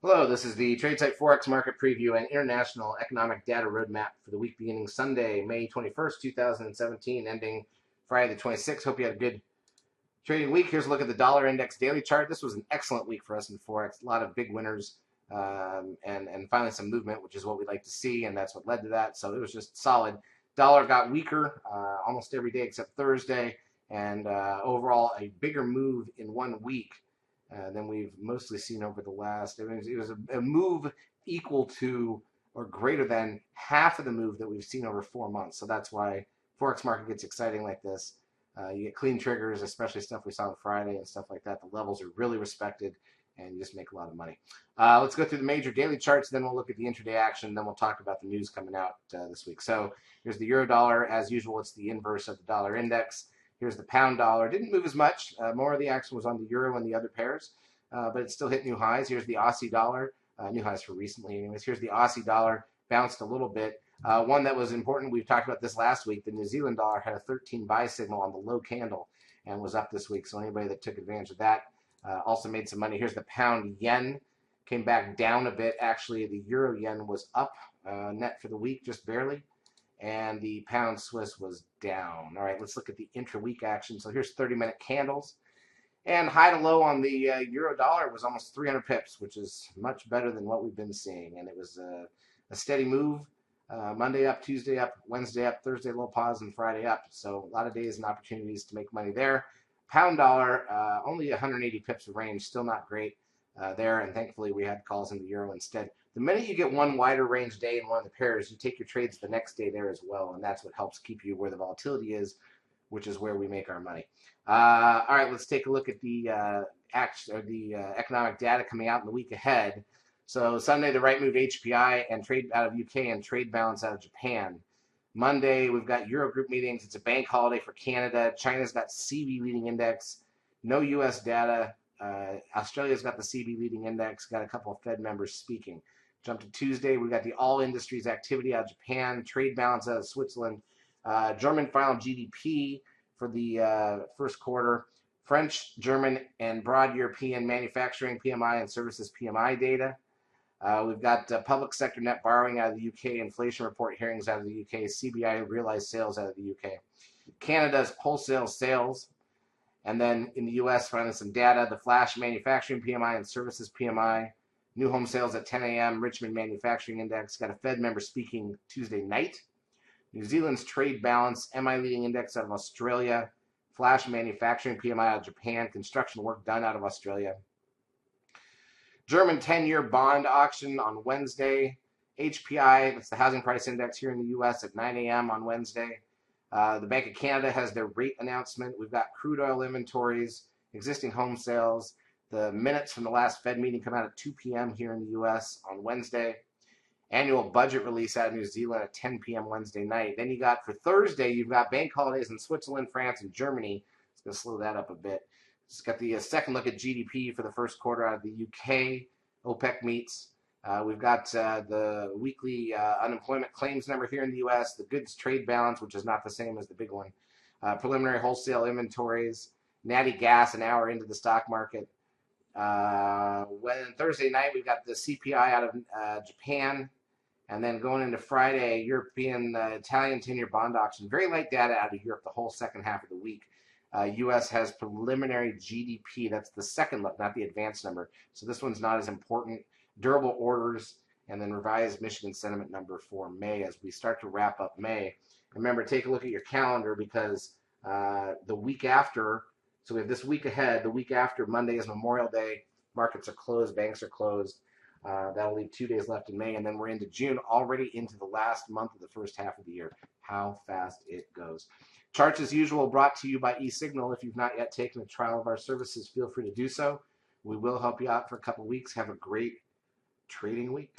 Hello, this is the TradeSite Forex Market Preview and International Economic Data Roadmap for the week beginning Sunday, May 21st, 2017, ending Friday the 26th. Hope you had a good trading week. Here's a look at the dollar index daily chart. This was an excellent week for us in Forex. A lot of big winners and finally some movement, which is what we like to see, and that's what led to that. So it was just solid. Dollar got weaker almost every day except Thursday, and overall a bigger move in 1 week than we've mostly seen over the last. It was a move equal to or greater than half of the move that we've seen over 4 months. So that's why Forex market gets exciting like this. You get clean triggers, especially stuff we saw on Friday and stuff like that. The levels are really respected, and you just make a lot of money. Let's go through the major daily charts, then we'll look at the intraday action, then we'll talk about the news coming out this week. So here's the euro dollar. As usual, it's the inverse of the dollar index. Here's the pound dollar. Didn't move as much. More of the action was on the euro and the other pairs, but it still hit new highs. Here's the Aussie dollar. New highs for recently anyways. Here's the Aussie dollar. Bounced a little bit. One that was important, we've talked about this last week, the New Zealand dollar had a 13 buy signal on the low candle and was up this week. So anybody that took advantage of that also made some money. Here's the pound yen. Came back down a bit. Actually, the euro yen was up net for the week, just barely. And the pound Swiss was down. All right, let's look at the intra-week action. So here's 30-minute candles. And high to low on the euro dollar was almost 300 pips, which is much better than what we've been seeing. And it was a steady move. Monday up, Tuesday up, Wednesday up, Thursday low pause, and Friday up. So a lot of days and opportunities to make money there. Pound dollar, only 180 pips of range, still not great there. And thankfully, we had calls in the euro instead. The minute you get one wider range day in one of the pairs, you take your trades the next day there as well. And that's what helps keep you where the volatility is, which is where we make our money. All right, let's take a look at the economic data coming out in the week ahead. So Sunday, the right move HPI and trade out of UK and trade balance out of Japan. Monday, we've got Eurogroup meetings. It's a bank holiday for Canada. China's got CB leading index. No U.S. data. Australia's got the CB leading index. Got a couple of Fed members speaking. Jump to Tuesday, we've got the all industries activity out of Japan, trade balance out of Switzerland, German final GDP for the first quarter, French, German, and broad European manufacturing PMI and services PMI data. We've got public sector net borrowing out of the UK, inflation report hearings out of the UK, CBI realized sales out of the UK. Canada's wholesale sales, and then in the US, finally some data, the flash manufacturing PMI and services PMI, new home sales at 10 a.m., Richmond manufacturing index, got a Fed member speaking Tuesday night. New Zealand's trade balance, MI leading index out of Australia, flash manufacturing PMI out of Japan, construction work done out of Australia. German 10-year bond auction on Wednesday. HPI, that's the housing price index here in the U.S. at 9 a.m. on Wednesday. The Bank of Canada has their rate announcement. We've got crude oil inventories, existing home sales. The minutes from the last Fed meeting come out at 2 p.m. here in the U.S. on Wednesday. Annual budget release out of New Zealand at 10 p.m. Wednesday night. Then you got for Thursday, you've got bank holidays in Switzerland, France, and Germany. It's going to slow that up a bit. It's got the second look at GDP for the first quarter out of the UK. OPEC meets. We've got the weekly unemployment claims number here in the U.S., the goods trade balance, which is not the same as the big one, preliminary wholesale inventories, natty gas an hour into the stock market. When Thursday night, we've got the CPI out of Japan. And then going into Friday, European, Italian 10-year bond auction. Very light data out of Europe the whole second half of the week. U.S. has preliminary GDP. That's the second look, not the advanced number. So this one's not as important. Durable orders, and then revised Michigan sentiment number for May as we start to wrap up May. Remember, take a look at your calendar because the week after, so we have this week ahead. The week after Monday is Memorial Day. Markets are closed. Banks are closed. That'll leave 2 days left in May, and then we're into June, already into the last month of the first half of the year. How fast it goes. Charts, as usual, brought to you by eSignal. If you've not yet taken a trial of our services, feel free to do so. We will help you out for a couple weeks. Have a great trading week.